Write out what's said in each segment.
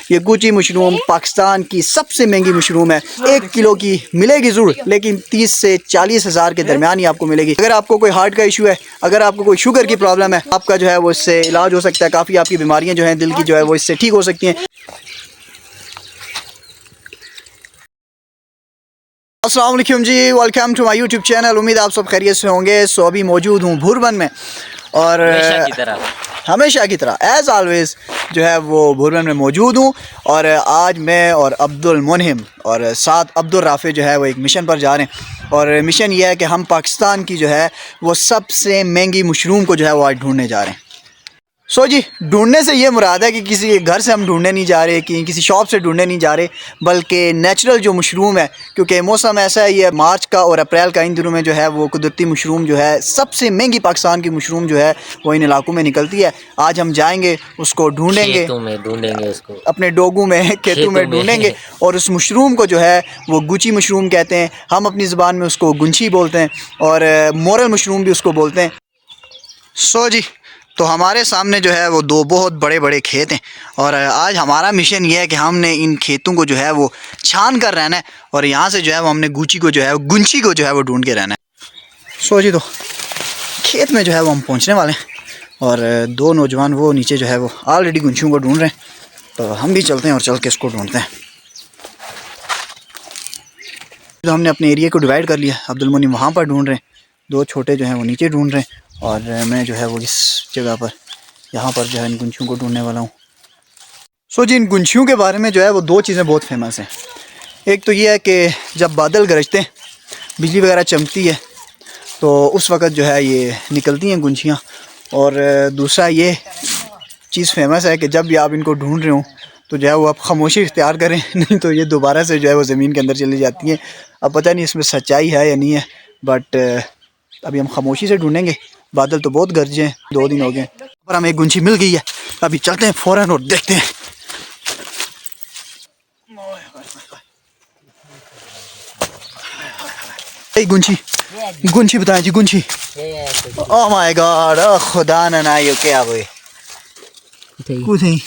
ये Gucci mushroom Pakistan की सबसे महंगी मशरूम है। 1 किलो की मिलेगी ज़रूर, लेकिन 30 से 40 हज़ार के दरमियान ही आपको मिलेगी। अगर आपको कोई हार्ट का इशू है, अगर आपको कोई शुगर की प्रॉब्लम है, आपका जो है वो इससे इलाज हो सकता है। काफ़ी आपकी बीमारियाँ जो हैं दिल की जो है वो इससे ठीक हो सकती हैं। अस्सलाम वालेकुम जी, welcome to my YouTube channel. उम्मीद आप सब खैरियत से होंगे। सो अभी मौजूद हूँ भूरबन में और हमेशा की तरह एज़ ऑलवेज़ जो है वो भूरबन में मौजूद हूँ। और आज मैं और अब्दुल मुनहिम और साथ अब्दुल राफ़े जो है वो एक मिशन पर जा रहे हैं। और मिशन ये है कि हम पाकिस्तान की जो है वो सबसे महंगी मशरूम को जो है वो आज ढूंढने जा रहे हैं। सो जी, ढूंढने से ये मुराद है कि किसी घर से हम ढूंढने नहीं जा रहे, कि किसी शॉप से ढूंढने नहीं जा रहे, बल्कि नेचुरल जो मशरूम है, क्योंकि मौसम ऐसा है ये मार्च का और अप्रैल का, इन दिनों में जो है वो कुदरती मशरूम जो है सबसे महंगी पाकिस्तान की मशरूम जो है वो इन इलाकों में निकलती है। आज हम जाएंगे, उसको ढूंढेंगे, ढूंढेंगे उसको अपने डोगों में, खेतों में ढूंढेंगे। और उस मशरूम को जो है वो गुची मशरूम कहते हैं, हम अपनी ज़बान में उसको गुंची बोलते हैं और मोरल मशरूम भी उसको बोलते हैं। सो जी, तो हमारे सामने जो है वो दो बहुत बड़े बड़े खेत हैं और आज हमारा मिशन ये है कि हमने इन खेतों को जो है वो छान कर रहना है और यहाँ से जो है वो हमने गुची को जो है गुंची को जो है वो ढूंढ के रहना है। सो जी, तो खेत में जो है वो हम पहुँचने वाले हैं और दो नौजवान वो नीचे जो है वो ऑलरेडी गुंचियों को ढूंढ रहे हैं, तो हम भी चलते हैं और चल के इसको ढूंढते हैं। तो हमने अपने एरिया को डिवाइड कर लिया। अब्दुल मुनीम वहाँ पर ढूंढ रहे हैं, दो छोटे जो हैं वो नीचे ढूंढ रहे हैं और मैं जो है वो इस जगह पर यहाँ पर जो है इन गुंचियों को ढूंढने वाला हूँ। सो जी, इन गुंचियों के बारे में जो है वो दो चीज़ें बहुत फेमस हैं। एक तो ये है कि जब बादल गरजते हैं, बिजली वगैरह चमकती है, तो उस वक़्त जो है ये निकलती हैं गुंचियाँ। और दूसरा ये चीज़ फेमस है कि जब भी आप इनको ढूंढ रहे हो तो जो है वो आप खामोशी इख्तियार करें, नहीं तो ये दोबारा से जो है वो ज़मीन के अंदर चली जाती हैं। अब पता नहीं इसमें सच्चाई है या नहीं है, बट अभी हम खामोशी से ढूंढेंगे। बादल तो बहुत गरजे हैं, 2 दिन हो गए, पर हमें एक गुंची मिल गई है। अभी चलते हैं फ़ौरन और देखते हैं। गुंची गुंची बताएं जी, गुंची। ओह माय गॉड, खुदा ना ये क्या हुए कुछ नहीं।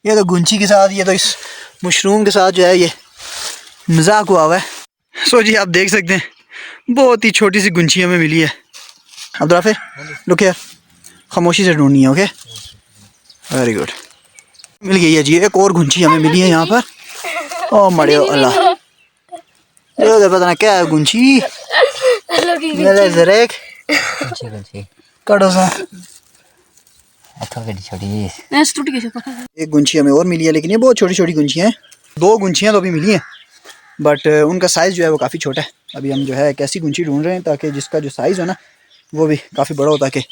ये तो गुंची के साथ, ये तो इस मशरूम के साथ जो है ये मजाक हुआ है। सो जी, आप देख सकते हैं बहुत ही छोटी सी गुंची हमें मिली है। अब्दुल राफ़े, लुक हियर, खामोशी से ढूंढनी है। ओके, वेरी गुड, मिल गई है जी एक और गुंची हमें मिली है यहाँ पर। ओ मरे अल्लाह, ये पता ना क्या है गुंची। कड़ो सा एक गुंची हमें और मिली है, लेकिन ये बहुत छोटी छोटी गुंचियाँ हैं। 2 गुंचियाँ तो अभी मिली हैं, बट उनका साइज़ जो है वो काफ़ी छोटा है। अभी हम जो है एक ऐसी गुंची ढूंढ रहे हैं ताकि जिसका जो साइज़ हो ना वो भी काफ़ी बड़ा हो, ताकि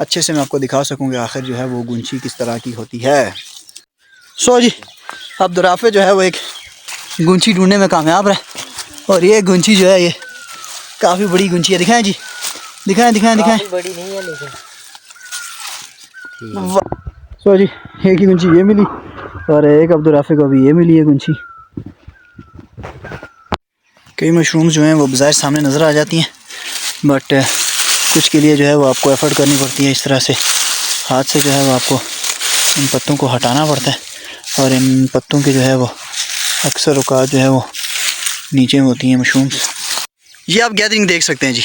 अच्छे से मैं आपको दिखा सकूँ कि आखिर जो है वो गुंची किस तरह की होती है। सो जी, अब्दुल राफ़े जो है वो एक गुंची ढूंढने में कामयाब रहे और ये गुंची जो है ये काफ़ी बड़ी गुंची है। दिखाएं जी, दिखाएं दिखाएं दिखाएं। बड़ी नहीं है लेकिन। सो जी, एक ही गुंची ये मिली और एक अब्दुल राफ़े को भी ये मिली है गुंची। कई मशरूम्स जो हैं वो बाज़ार सामने नज़र आ जाती हैं, बट कुछ के लिए जो है वो आपको एफ़र्ट करनी पड़ती है। इस तरह से हाथ से जो है वो आपको इन पत्तों को हटाना पड़ता है और इन पत्तों के जो है वो अक्सर औक़ात जो है वो नीचे होती हैं मशरूम्स। ये आप गैदरिंग देख सकते हैं जी,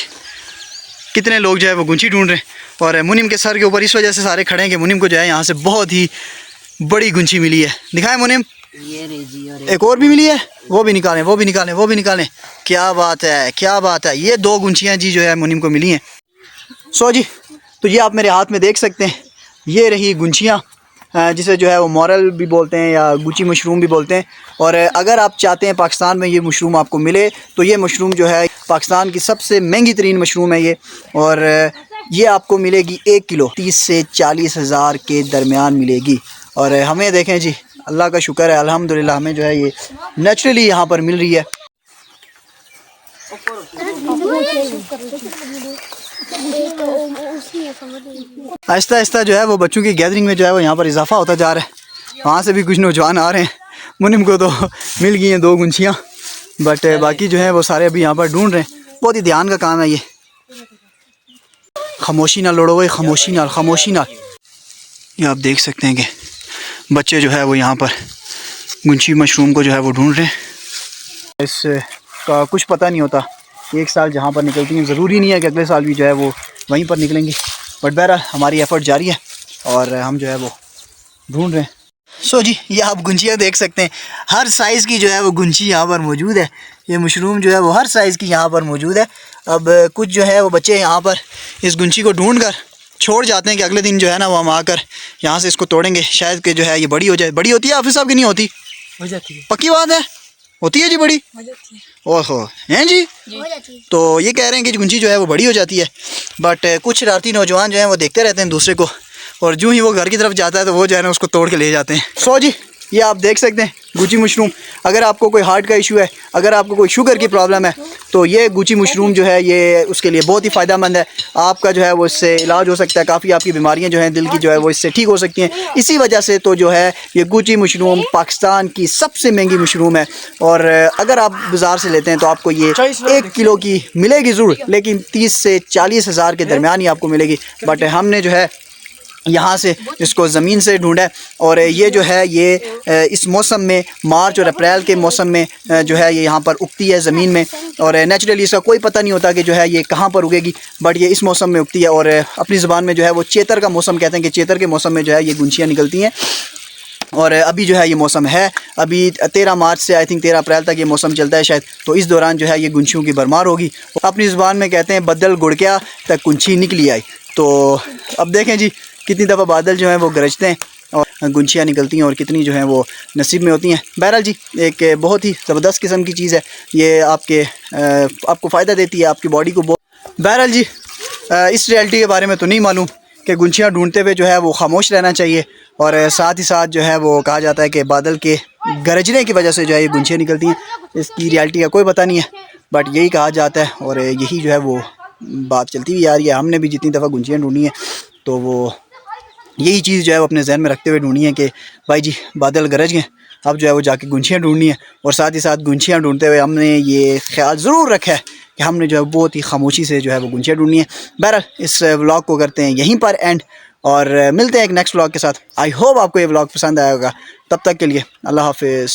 कितने लोग जो है वो गुंची ढूंढ रहे हैं और मुनीम के सर के ऊपर इस वजह से सारे खड़े हैं कि मुनीम को जो है यहाँ से बहुत ही बड़ी गुंची मिली है। दिखाएं मुनीम, ये रे जी, और एक और भी मिली है, वो भी निकालें, वो भी निकालें, वो भी निकालें। क्या बात है, क्या बात है। ये 2 गुंचियाँ जी जो है मुनीम को मिली हैं। सो जी, तो ये आप मेरे हाथ में देख सकते हैं, ये रही गुंचियाँ, जिसे जो है वो मॉरल भी बोलते हैं या गुची मशरूम भी बोलते हैं। और अगर आप चाहते हैं पाकिस्तान में ये मशरूम आपको मिले, तो ये मशरूम जो है पाकिस्तान की सबसे महंगी तरीन मशरूम है ये। और ये आपको मिलेगी 1 किलो 30 से 40 हज़ार के दरमियान मिलेगी। और हमें देखें जी, अल्लाह का शुक्र है, अल्हम्दुलिल्लाह, हमें जो है ये नेचुरली यहाँ पर मिल रही है। आहिस्ता आहिस्ता जो है वो बच्चों की गैदरिंग में जो है वो यहाँ पर इजाफा होता जा रहा है। वहाँ से भी कुछ नौजवान आ रहे हैं। मुनिम को तो मिल गई हैं 2 गुंचियाँ, बट बाकी जो है वो सारे अभी यहाँ पर ढूंढ रहे हैं। बहुत ही ध्यान का काम है ये। खामोशी ना लड़ो भाई, खामोशी ना, खामोशी ना। ये आप देख सकते हैं कि बच्चे जो है वो यहाँ पर गुंची मशरूम को जो है वो ढूंढ रहे हैं। इसका कुछ पता नहीं होता, एक साल जहाँ पर निकलती हैं ज़रूरी नहीं है कि अगले साल भी जो है वो वहीं पर निकलेंगी, बट बहरहाल हमारी एफ़र्ट जारी है और हम जो है वो ढूंढ रहे हैं। सो जी, ये आप गुंजियाँ देख सकते हैं, हर साइज़ की जो है वो गुंजी यहाँ पर मौजूद है। ये मशरूम जो है वो हर साइज़ की यहाँ पर मौजूद है। अब कुछ जो है वो बच्चे यहाँ पर इस गुंजी को ढूंढ कर छोड़ जाते हैं कि अगले दिन जो है ना वो हम आकर यहाँ से इसको तोड़ेंगे, शायद कि जो है ये बड़ी हो जाए। बड़ी होती है हाफिज़ साहब की नहीं होती? हो जाती है। पक्की बात है, होती है जी बड़ी? हो जाती है। ओहो, हैं जी? हो जाती है। तो ये कह रहे हैं कि गुंजी जो है वो बड़ी हो जाती है, बट कुछ शरारती नौजवान जो हैं वो देखते रहते हैं दूसरे को, और जो ही वो घर की तरफ जाता है तो वो जो है ना उसको तोड़ के ले जाते हैं। सो जी, ये आप देख सकते हैं गुची मशरूम। अगर आपको कोई हार्ट का इशू है, अगर आपको कोई शुगर की प्रॉब्लम है, तो ये गुची मशरूम जो है ये उसके लिए बहुत ही फ़ायदेमंद है। आपका जो है वो इससे इलाज हो सकता है, काफ़ी आपकी बीमारियां जो हैं दिल की जो है वो इससे ठीक हो सकती हैं। इसी वजह से तो जो है ये गुची मशरूम पाकिस्तान की सबसे महंगी मशरूम है, और अगर आप बाज़ार से लेते हैं तो आपको ये 1 किलो की मिलेगी ज़रूर, लेकिन 30 से 40 हज़ार के दरमियान ही आपको मिलेगी। बट हमने जो है यहाँ से इसको ज़मीन से ढूंढा है, और ये जो है ये इस मौसम में, मार्च और अप्रैल के मौसम में जो है ये यहाँ पर उगती है ज़मीन में, और नेचुरली इसका कोई पता नहीं होता कि जो है ये कहाँ पर उगेगी, बट ये इस मौसम में उगती है। और अपनी ज़बान में जो है वो चेतर का मौसम कहते हैं कि चेतर के मौसम में जो है ये गुंचियाँ निकलती हैं। और अभी जो है ये मौसम है, अभी 13 मार्च से आई थिंक 13 अप्रैल तक ये मौसम चलता है शायद, तो इस दौरान जो है ये गुंचियों की भरमार होगी। अपनी ज़बान में कहते हैं बदल गुड़किया तक गुंची निकली आई। तो अब देखें जी कितनी दफ़ा बादल जो हैं वो गरजते हैं और गुंचियाँ निकलती हैं, और कितनी जो हैं वो नसीब में होती हैं। बहरहाल जी, एक बहुत ही ज़बरदस्त किस्म की चीज़ है ये, आपको फ़ायदा देती है, आपकी बॉडी को बहुत। बहरहाल जी, इस रियलिटी के बारे में तो नहीं मालूम कि गुंचियाँ ढूंढते हुए जो है वो खामोश रहना चाहिए, और साथ ही साथ जो है वो कहा जाता है कि बादल के गरजने की वजह से जो है ये गुंचियाँ निकलती हैं। इसकी रियलिटी का कोई पता नहीं है, बट यही कहा जाता है, और यही जो है वो बात चलती हुई आ रही है। हमने भी जितनी दफ़ा गुंचियाँ ढूंढी हैं तो वो यही चीज़ जो है वो अपने जहन में रखते हुए ढूंढनी है कि भाई जी बादल गरज गए, अब जो है वो जाके गुंचियाँ ढूंढनी है। और साथ ही साथ गुंचियाँ ढूंढते हुए हमने ये ख्याल ज़रूर रखा है कि हमने जो है बहुत ही खामोशी से जो है वो गुंचियाँ ढूंढनी है। बहरहाल इस व्लॉग को करते हैं यहीं पर एंड, और मिलते हैं एक नेक्स्ट व्लॉग के साथ। आई होप आपको ये व्लॉग पसंद आया होगा। तब तक के लिए अल्लाह हाफिज़।